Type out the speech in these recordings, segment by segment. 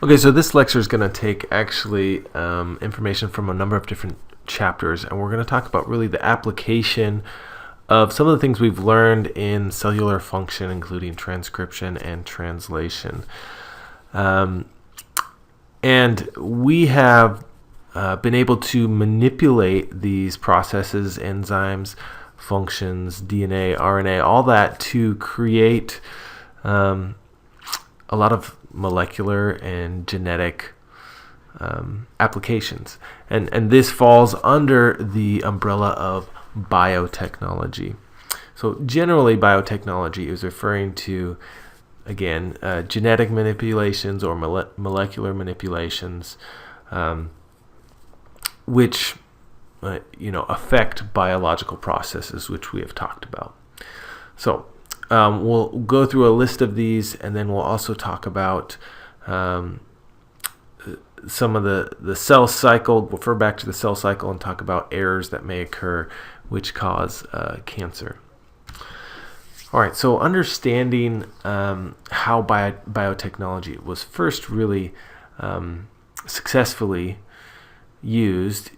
Okay, so this lecture is going to take actually information from a number of different chapters, and we're going to talk about really the application of some of the things we've learned in cellular function, including transcription and translation. And we have been able to manipulate these processes, enzymes, functions, DNA, RNA, all that to create a lot of molecular and genetic applications. And this falls under the umbrella of biotechnology. So generally, biotechnology is referring to, again, genetic manipulations or molecular manipulations, which affect biological processes, which we have talked about. So we'll go through a list of these, and then we'll also talk about some of the cell cycle. We'll refer back to the cell cycle and talk about errors that may occur which cause cancer. All right, so understanding how biotechnology was first really successfully used,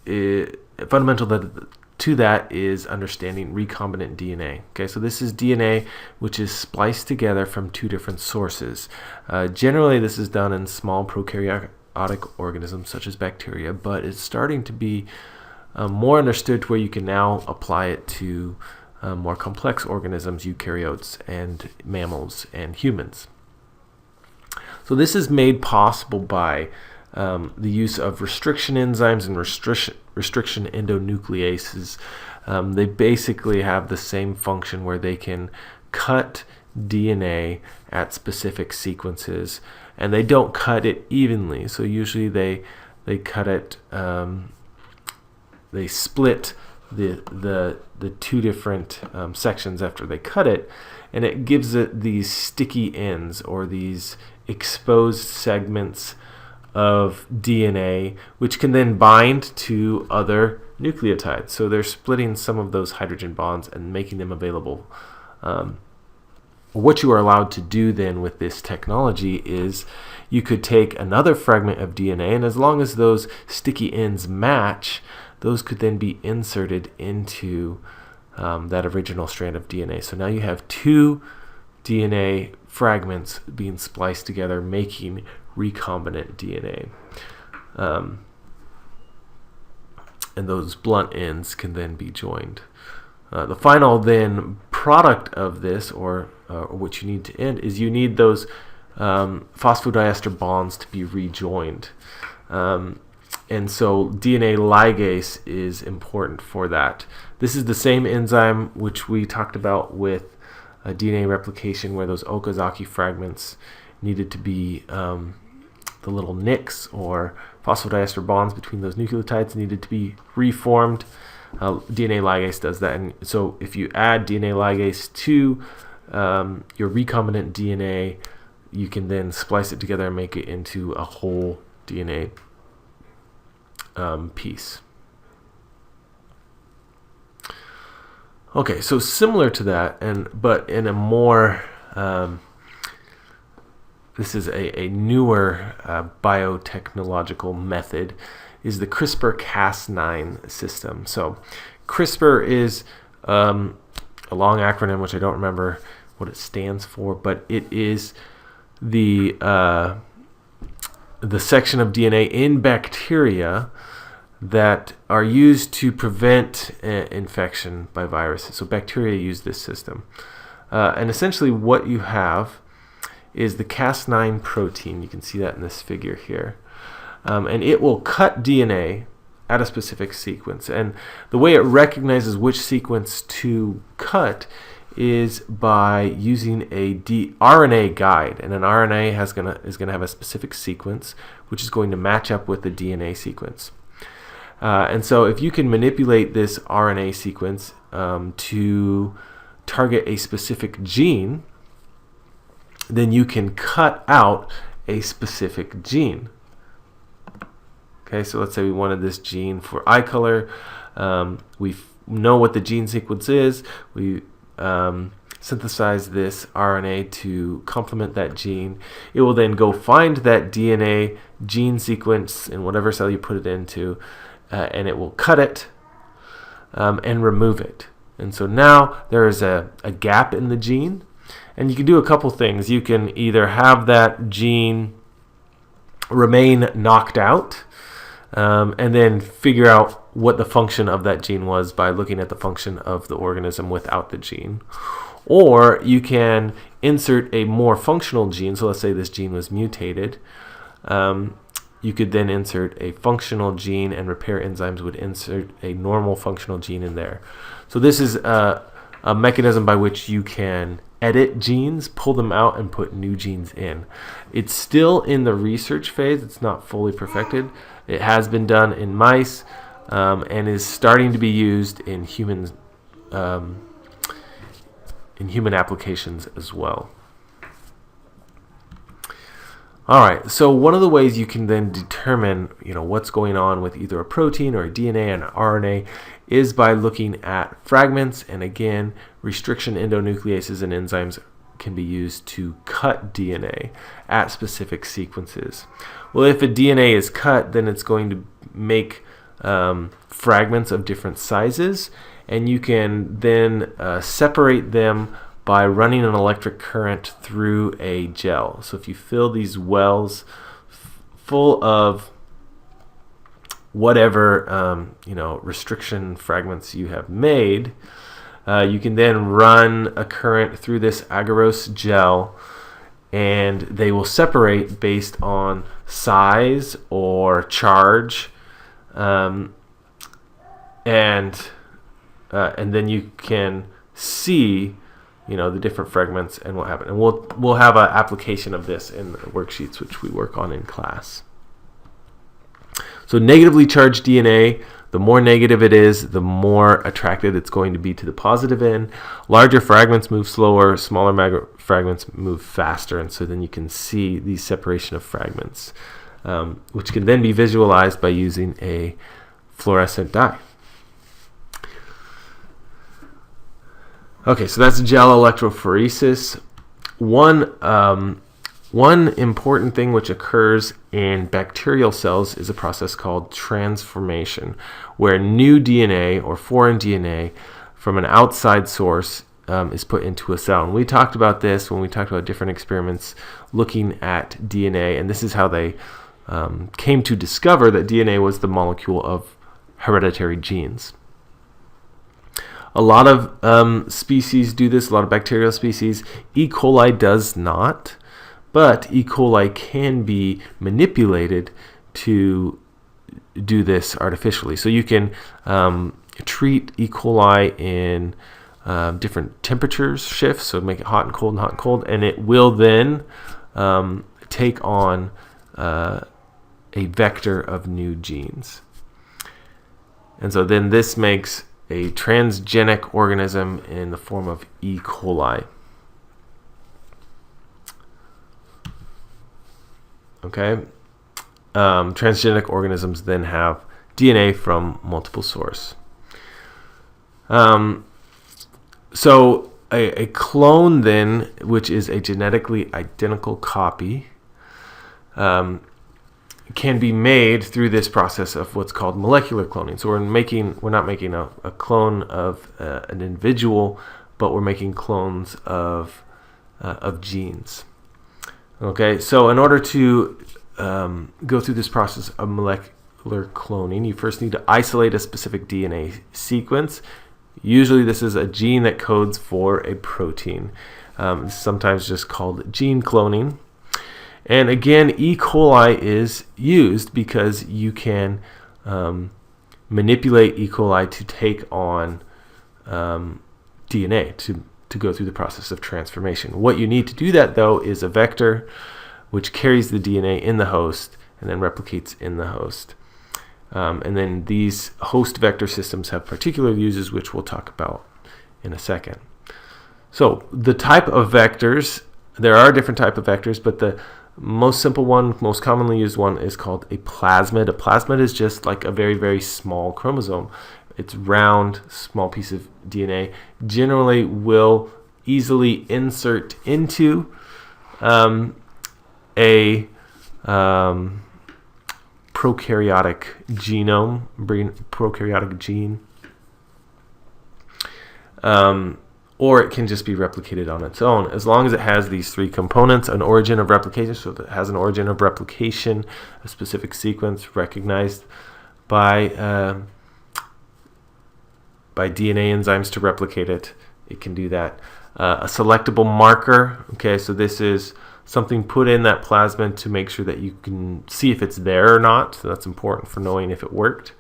fundamental to that is understanding recombinant DNA. Okay, so this is DNA which is spliced together from two different sources. Generally, this is done in small prokaryotic organisms such as bacteria, but it's starting to be more understood to where you can now apply it to more complex organisms, eukaryotes and mammals and humans. So this is made possible by the use of restriction enzymes and restriction endonucleases. They basically have the same function where they can cut DNA at specific sequences, and they don't cut it evenly. So usually they cut it, they split the two different sections after they cut it, and it gives it these sticky ends or these exposed segments of DNA, which can then bind to other nucleotides. So they're splitting some of those hydrogen bonds and making them available. What you are allowed to do then with this technology is you could take another fragment of DNA, and as long as those sticky ends match, those could then be inserted into that original strand of DNA. So now you have two DNA fragments being spliced together, making recombinant DNA. And those blunt ends can then be joined. The final then product of this, or what you need to end, is you need those phosphodiester bonds to be rejoined. And so DNA ligase is important for that. This is the same enzyme which we talked about with DNA replication, where those Okazaki fragments needed to be the little nicks or phosphodiester bonds between those nucleotides needed to be reformed. DNA ligase does that. And so if you add DNA ligase to your recombinant DNA, you can then splice it together and make it into a whole DNA piece. Okay, so similar to that, but in a more this is a newer biotechnological method, is the CRISPR-Cas9 system. So CRISPR is a long acronym which I don't remember what it stands for, but it is the section of DNA in bacteria that are used to prevent infection by viruses. So bacteria use this system. And essentially what you have is the Cas9 protein. You can see that in this figure here. And it will cut DNA at a specific sequence. And the way it recognizes which sequence to cut is by using a RNA guide. And an RNA is gonna have a specific sequence which is going to match up with the DNA sequence. And so if you can manipulate this RNA sequence to target a specific gene, then you can cut out a specific gene. Okay, so let's say we wanted this gene for eye color. We know what the gene sequence is. We synthesize this RNA to complement that gene. It will then go find that DNA gene sequence in whatever cell you put it into, and it will cut it and remove it. And so now there is a gap in the gene, and you can do a couple things. You can either have that gene remain knocked out, and then figure out what the function of that gene was by looking at the function of the organism without the gene. Or you can insert a more functional gene. So let's say this gene was mutated. You could then insert a functional gene, and repair enzymes would insert a normal functional gene in there. So this is a mechanism by which you can edit genes, pull them out, and put new genes in. It's still in the research phase. It's not fully perfected. It has been done in mice, and is starting to be used in humans, in human applications as well. All right, so one of the ways you can then determine, what's going on with either a protein or a DNA and an RNA is by looking at fragments. And again, restriction endonucleases and enzymes can be used to cut DNA at specific sequences. Well, if a DNA is cut, then it's going to make fragments of different sizes, and you can then separate them by running an electric current through a gel. So if you fill these wells full of whatever restriction fragments you have made, you can then run a current through this agarose gel, and they will separate based on size or charge, and then you can see the different fragments and what happened. And we'll have an application of this in the worksheets which we work on in class. So negatively charged DNA, the more negative it is, the more attracted it's going to be to the positive end. Larger fragments move slower, smaller fragments move faster, and so then you can see the separation of fragments, which can then be visualized by using a fluorescent dye. Okay, so that's gel electrophoresis. One important thing which occurs in bacterial cells is a process called transformation, where new DNA or foreign DNA from an outside source is put into a cell. And we talked about this when we talked about different experiments looking at DNA, and this is how they came to discover that DNA was the molecule of hereditary genes. A lot of species do this, a lot of bacterial species. E. coli does not, but E. coli can be manipulated to do this artificially. So you can treat E. coli in different temperatures shifts, so make it hot and cold and hot and cold, and it will then take on a vector of new genes. And so then this makes a transgenic organism in the form of E. coli. Okay? Transgenic organisms then have DNA from multiple sources. So a clone then, which is a genetically identical copy, can be made through this process of what's called molecular cloning. So we're not making a clone of an individual, but we're making clones of genes. Okay, so in order to go through this process of molecular cloning, you first need to isolate a specific DNA sequence. Usually this is a gene that codes for a protein. It's sometimes just called gene cloning. And again, E. coli is used because you can manipulate E. coli to take on DNA to go through the process of transformation. What you need to do that, though, is a vector which carries the DNA in the host and then replicates in the host. And then these host vector systems have particular uses, which we'll talk about in a second. So the type of vectors, there are different types of vectors, but the most simple one, most commonly used one, is called a plasmid. A plasmid is just like a very, very small chromosome. It's round, small piece of DNA. Generally will easily insert into a prokaryotic genome, prokaryotic gene, or it can just be replicated on its own, as long as it has these three components: an origin of replication, so that it has an origin of replication, a specific sequence recognized by DNA enzymes to replicate it. It can do that. A selectable marker. Okay, so this is something put in that plasmid to make sure that you can see if it's there or not. So that's important for knowing if it worked.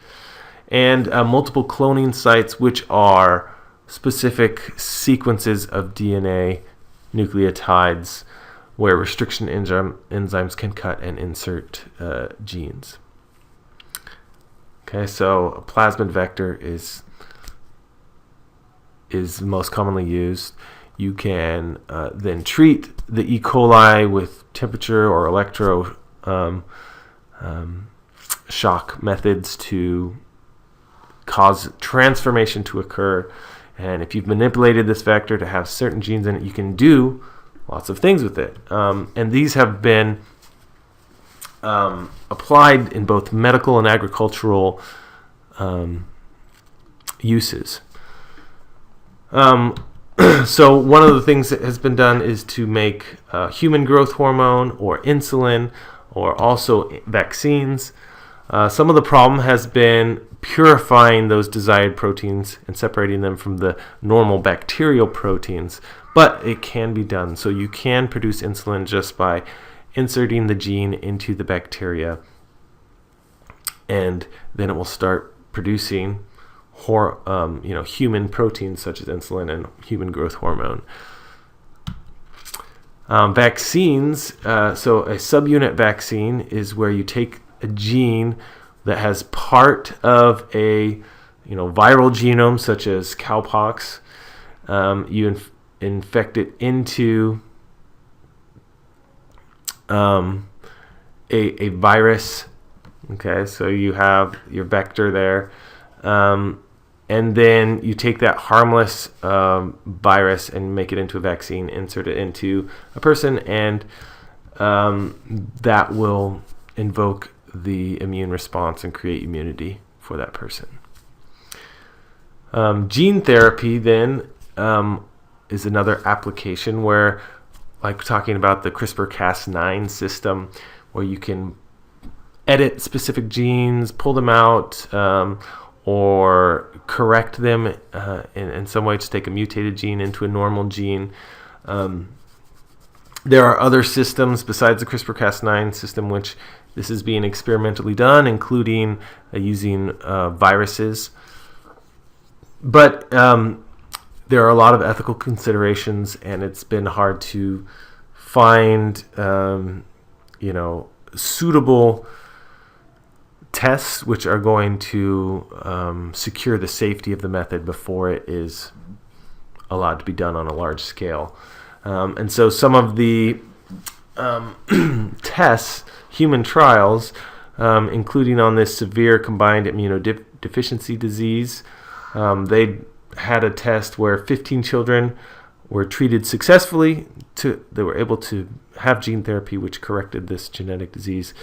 And multiple cloning sites, which are specific sequences of DNA nucleotides where restriction enzymes can cut and insert genes. Okay, so a plasmid vector is most commonly used. You can then treat the E. coli with temperature or electro shock methods to cause transformation to occur. And if you've manipulated this vector to have certain genes in it, you can do lots of things with it. And these have been applied in both medical and agricultural uses. So one of the things that has been done is to make human growth hormone or insulin, or also vaccines. Some of the problem has been purifying those desired proteins and separating them from the normal bacterial proteins, but it can be done. So you can produce insulin just by inserting the gene into the bacteria, and then it will start producing human proteins such as insulin and human growth hormone. Vaccines, so a subunit vaccine is where you take a gene that has part of a viral genome, such as cowpox. You infect it into a virus. Okay, so you have your vector there. And then you take that harmless virus and make it into a vaccine, insert it into a person, and that will invoke the immune response and create immunity for that person. Gene therapy then is another application where, like talking about the CRISPR-Cas9 system, where you can edit specific genes, pull them out, or correct them in some way to take a mutated gene into a normal gene. There are other systems besides the CRISPR-Cas9 system which this is being experimentally done, including using viruses. But there are a lot of ethical considerations, and it's been hard to find suitable tests which are going to secure the safety of the method before it is allowed to be done on a large scale. And so some of the tests, human trials, including on this severe combined immunodeficiency disease, they had a test where 15 children were treated successfully. They were able to have gene therapy which corrected this genetic disease.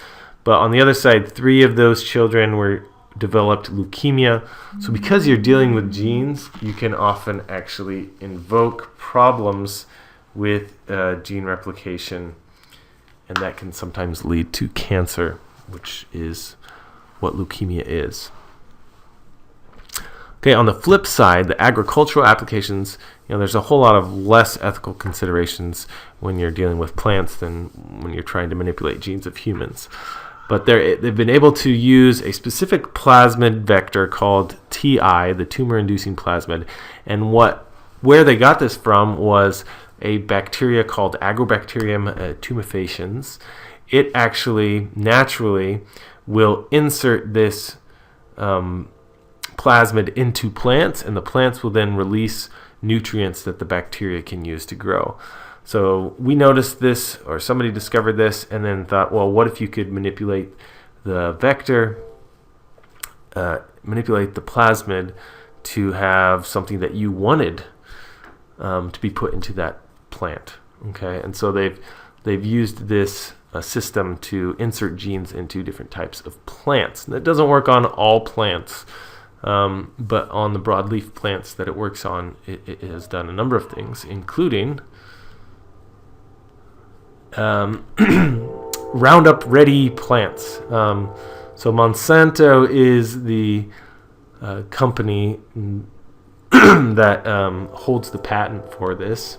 But on the other side, 3 of those children developed leukemia. So because you're dealing with genes, you can often actually invoke problems with gene replication, and that can sometimes lead to cancer, which is what leukemia is. Okay, on the flip side, the agricultural applications, there's a whole lot of less ethical considerations when you're dealing with plants than when you're trying to manipulate genes of humans. But they've been able to use a specific plasmid vector called TI, the tumor-inducing plasmid, and where they got this from was a bacteria called Agrobacterium tumefaciens. It actually naturally will insert this plasmid into plants, and the plants will then release nutrients that the bacteria can use to grow. So we noticed this, or somebody discovered this, and then thought, well, what if you could manipulate the vector, manipulate the plasmid to have something that you wanted to be put into that plant. Okay, and so they've used this system to insert genes into different types of plants. And it doesn't work on all plants, but on the broadleaf plants that it works on, it has done a number of things, including Roundup ready plants. So Monsanto is the company that holds the patent for this.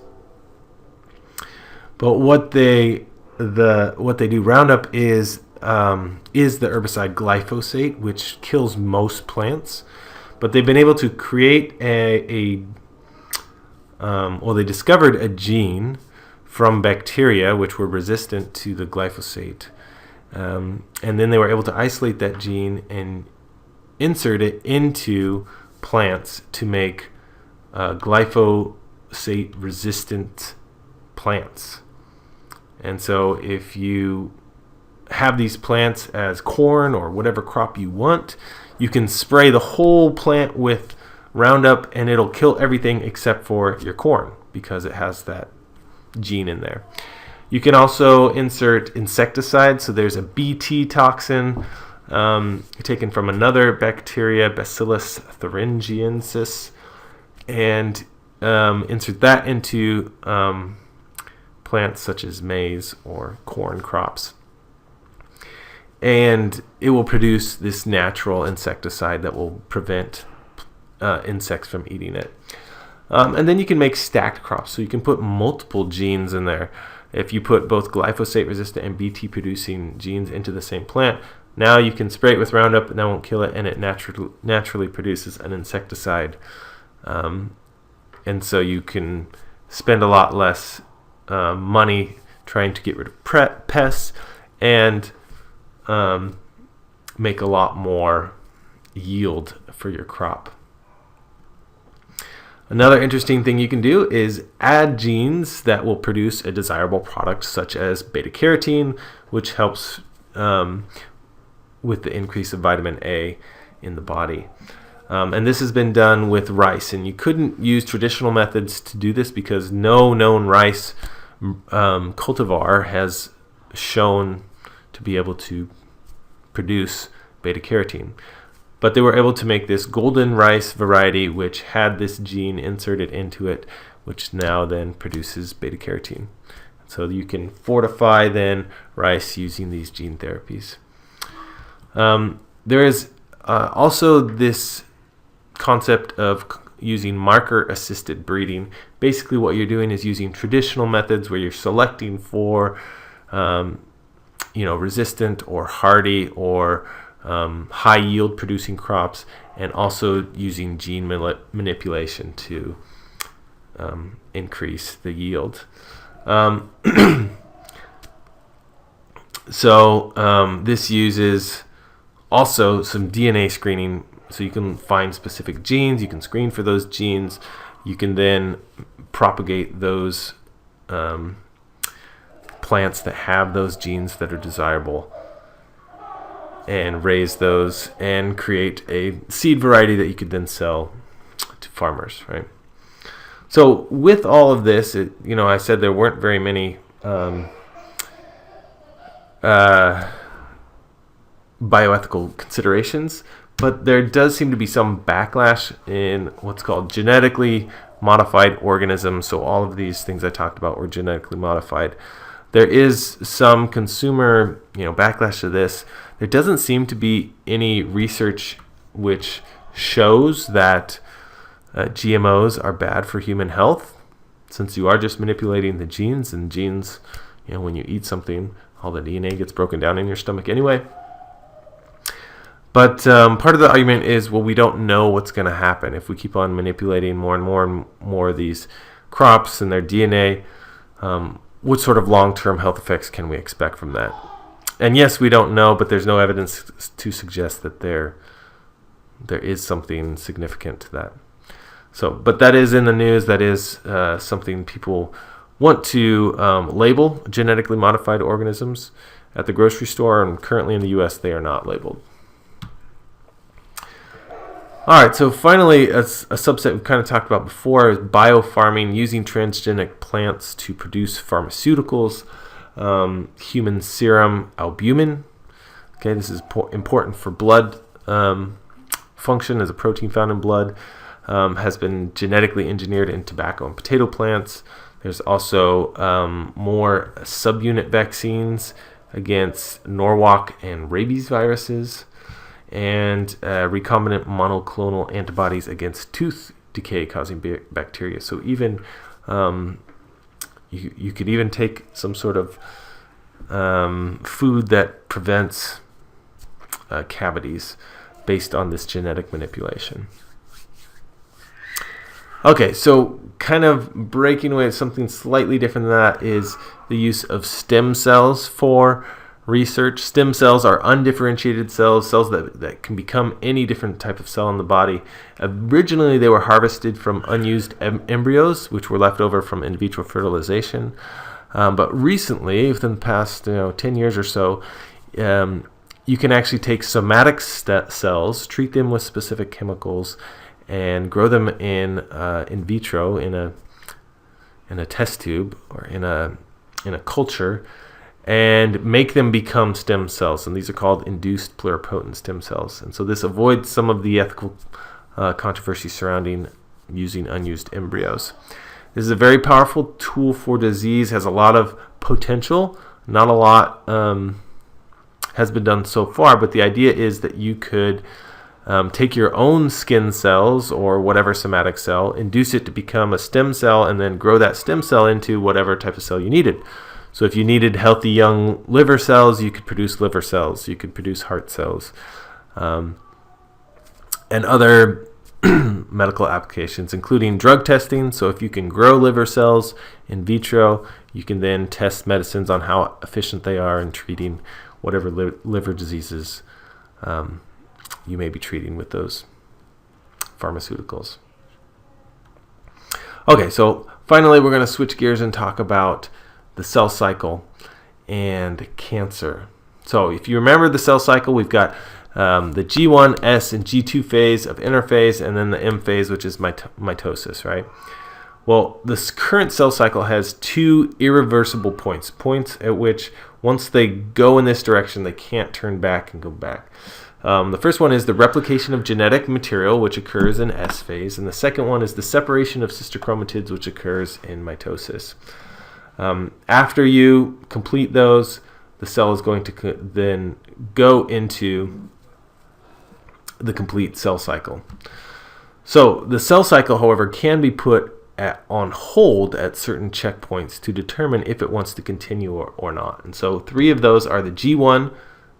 But what they do, Roundup is the herbicide glyphosate, which kills most plants. But they've been able to create they discovered a gene from bacteria which were resistant to the glyphosate. And then they were able to isolate that gene and insert it into plants to make glyphosate-resistant plants. And so if you have these plants as corn or whatever crop you want, you can spray the whole plant with Roundup and it'll kill everything except for your corn because it has that gene in there. You can also insert insecticides. So there's a Bt toxin taken from another bacteria, Bacillus thuringiensis, and insert that into plants such as maize or corn crops. And it will produce this natural insecticide that will prevent insects from eating it. And then you can make stacked crops. So you can put multiple genes in there. If you put both glyphosate resistant and Bt producing genes into the same plant, now you can spray it with Roundup and that won't kill it, and it naturally produces an insecticide. And so you can spend a lot less money trying to get rid of pests and make a lot more yield for your crop. Another interesting thing you can do is add genes that will produce a desirable product, such as beta-carotene, which helps with the increase of vitamin A in the body. And this has been done with rice, and you couldn't use traditional methods to do this because no known rice cultivar has shown to be able to produce beta-carotene. But they were able to make this golden rice variety which had this gene inserted into it, which now then produces beta-carotene. So you can fortify then rice using these gene therapies. There is also this concept of using marker-assisted breeding. Basically what you're doing is using traditional methods where you're selecting for resistant or hardy or high yield producing crops, and also using gene manipulation to increase the yield. This uses also some DNA screening, so you can find specific genes, you can screen for those genes, you can then propagate those plants that have those genes that are desirable and raise those and create a seed variety that you could then sell to farmers, right? So with all of this, I said there weren't very many bioethical considerations, but there does seem to be some backlash in what's called genetically modified organisms. So all of these things I talked about were genetically modified. There is some consumer, backlash to this. There doesn't seem to be any research which shows that GMOs are bad for human health, since you are just manipulating the genes, and genes, when you eat something, all the DNA gets broken down in your stomach anyway. But part of the argument is, well, we don't know what's going to happen if we keep on manipulating more and more of these crops and their DNA. What sort of long-term health effects can we expect from that? And yes, we don't know, but there's no evidence to suggest that there is something significant to that. So, but that is in the news. That is something people want to label genetically modified organisms at the grocery store, and currently in the U.S. they are not labeled. All right, so finally, a subset we've kind of talked about before is biofarming, using transgenic plants to produce pharmaceuticals, human serum albumin. Okay, this is important for blood function as a protein found in blood. Has been genetically engineered in tobacco and potato plants. There's also more subunit vaccines against Norwalk and rabies viruses, and recombinant monoclonal antibodies against tooth decay causing bacteria. So even you could even take some sort of food that prevents cavities based on this genetic manipulation. Okay, so kind of breaking away, something slightly different than that is the use of stem cells for research. Stem cells are undifferentiated cells that can become any different type of cell in the body. Originally, they were harvested from unused embryos, which were left over from in vitro fertilization. But recently, within the past 10 years or so, you can actually take somatic cells, treat them with specific chemicals, and grow them in vitro in a test tube or in a culture, and make them become stem cells. And these are called induced pluripotent stem cells. And so this avoids some of the ethical controversy surrounding using unused embryos. This is a very powerful tool for disease, has a lot of potential. Not a lot has been done so far, but the idea is that you could take your own skin cells or whatever somatic cell, induce it to become a stem cell, and then grow that stem cell into whatever type of cell you needed. So if you needed healthy young liver cells, you could produce liver cells. You could produce heart cells, and other medical applications, including drug testing. So if you can grow liver cells in vitro, you can then test medicines on how efficient they are in treating whatever liver diseases you may be treating with those pharmaceuticals. Okay, so finally we're going to switch gears and talk about the cell cycle and cancer. So if you remember the cell cycle, we've got the G1, S, and G2 phase of interphase, and then the M phase, which is mitosis, right? Well, this current cell cycle has two irreversible points at which once they go in this direction, they can't turn back and go back. The first one is the replication of genetic material, which occurs in S phase, and the second one is the separation of sister chromatids, which occurs in mitosis. After you complete those, the cell is going to then go into the complete cell cycle. So the cell cycle, however, can be put on hold at certain checkpoints to determine if it wants to continue or not. And so three of those are the G1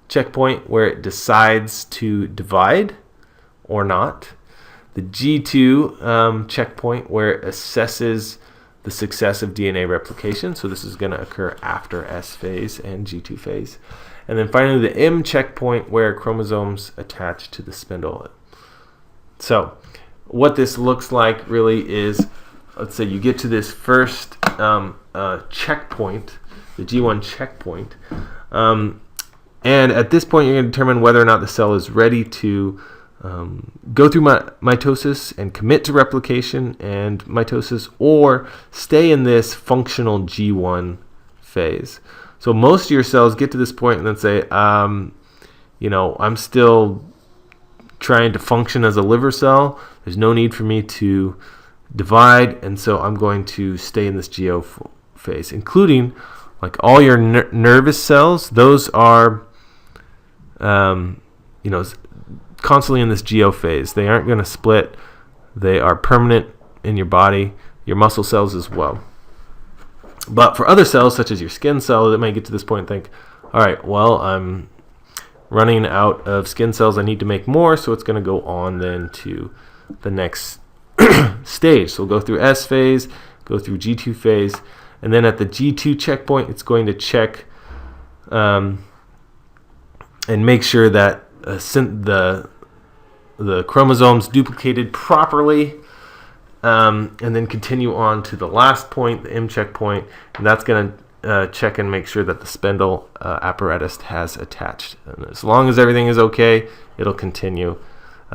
checkpoint, where it decides to divide or not, the G2 checkpoint, where it assesses the success of DNA replication. So this is going to occur after S phase and G2 phase. And then finally the M checkpoint, where chromosomes attach to the spindle. So what this looks like really is, let's say you get to this first checkpoint, the G1 checkpoint, and at this point you're going to determine whether or not the cell is ready to go through mitosis and commit to replication and mitosis, or stay in this functional G1 phase. So most of your cells get to this point and then say, I'm still trying to function as a liver cell. There's no need for me to divide, and so I'm going to stay in this GO phase, including like all your nervous cells. Those are, constantly in this GO phase. They aren't going to split. They are permanent in your body, your muscle cells as well. But for other cells, such as your skin cell, that may get to this point and think, all right, well, I'm running out of skin cells. I need to make more, so it's going to go on then to the next stage. So we'll go through S phase, go through G2 phase, and then at the G2 checkpoint, it's going to check and make sure that the chromosomes duplicated properly, and then continue on to the last point, the M checkpoint, and that's going to check and make sure that the spindle apparatus has attached. And as long as everything is okay, it'll continue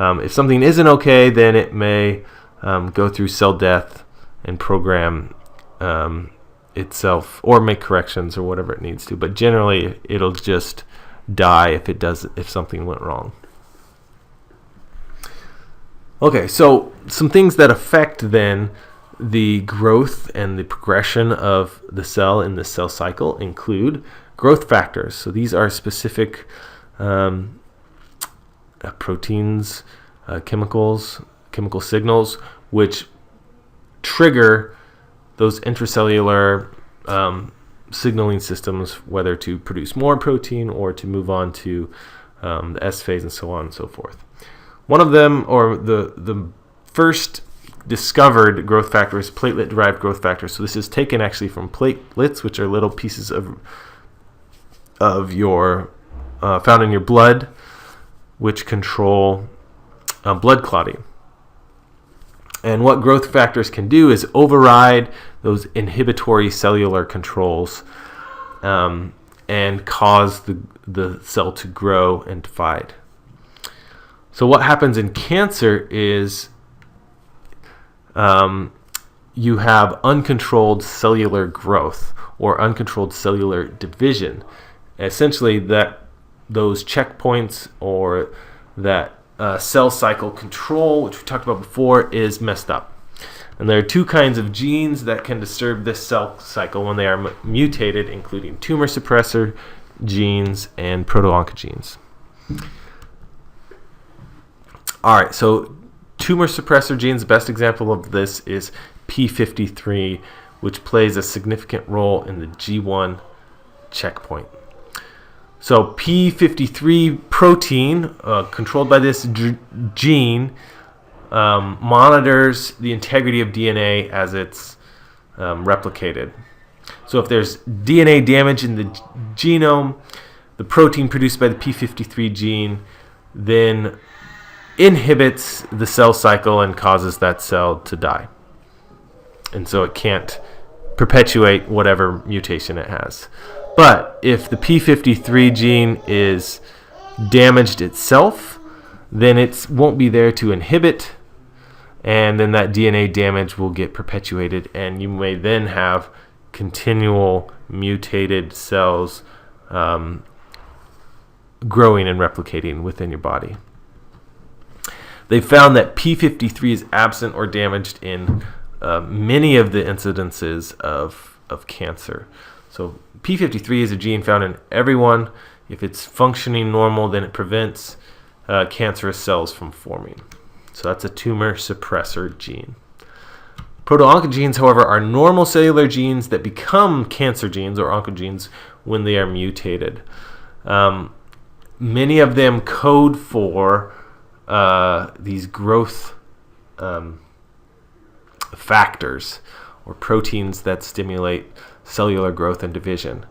If something isn't okay, then it may go through cell death and program itself, or make corrections or whatever it needs to. But generally, it'll just die if something went wrong. Okay, so some things that affect then the growth and the progression of the cell in the cell cycle include growth factors. So these are specific proteins, chemical signals, which trigger those intracellular signaling systems, whether to produce more protein or to move on to the S phase and so on and so forth. One of them, or the first discovered growth factor, is platelet-derived growth factor. So this is taken actually from platelets, which are little pieces of your found in your blood, which control blood clotting. And what growth factors can do is override those inhibitory cellular controls and cause the cell to grow and divide. So what happens in cancer is you have uncontrolled cellular growth or uncontrolled cellular division. Essentially, those checkpoints or that cell cycle control, which we talked about before, is messed up. And there are two kinds of genes that can disturb this cell cycle when they are mutated, including tumor suppressor genes and protooncogenes. All right, so tumor suppressor genes, the best example of this is p53, which plays a significant role in the G1 checkpoint. So p53 protein, controlled by this gene, monitors the integrity of DNA as it's replicated. So if there's DNA damage in the genome, the protein produced by the p53 gene then inhibits the cell cycle and causes that cell to die. And so it can't perpetuate whatever mutation it has. But if the p53 gene is damaged itself, then it won't be there to inhibit, and then that DNA damage will get perpetuated, and you may then have continual mutated cells growing and replicating within your body. They found that p53 is absent or damaged in many of the incidences of cancer. So p53 is a gene found in everyone. If it's functioning normal, then it prevents cancerous cells from forming. So that's a tumor suppressor gene. Protooncogenes, however, are normal cellular genes that become cancer genes or oncogenes when they are mutated. Many of them code for these growth factors or proteins that stimulate cellular growth and division.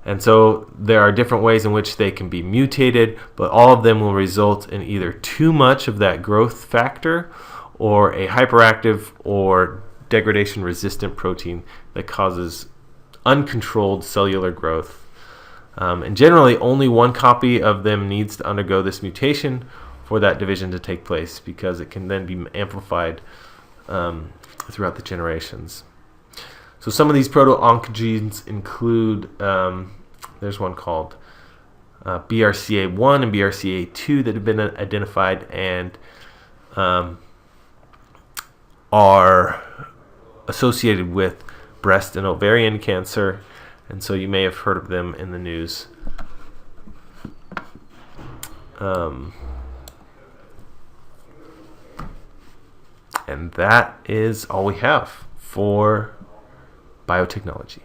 And so there are different ways in which they can be mutated, but all of them will result in either too much of that growth factor or a hyperactive or degradation resistant protein that causes uncontrolled cellular growth. And generally only one copy of them needs to undergo this mutation for that division to take place, because it can then be amplified throughout the generations. So some of these proto-oncogenes include, there's one called BRCA1 and BRCA2 that have been identified and are associated with breast and ovarian cancer, and so you may have heard of them in the news. And that is all we have for biotechnology.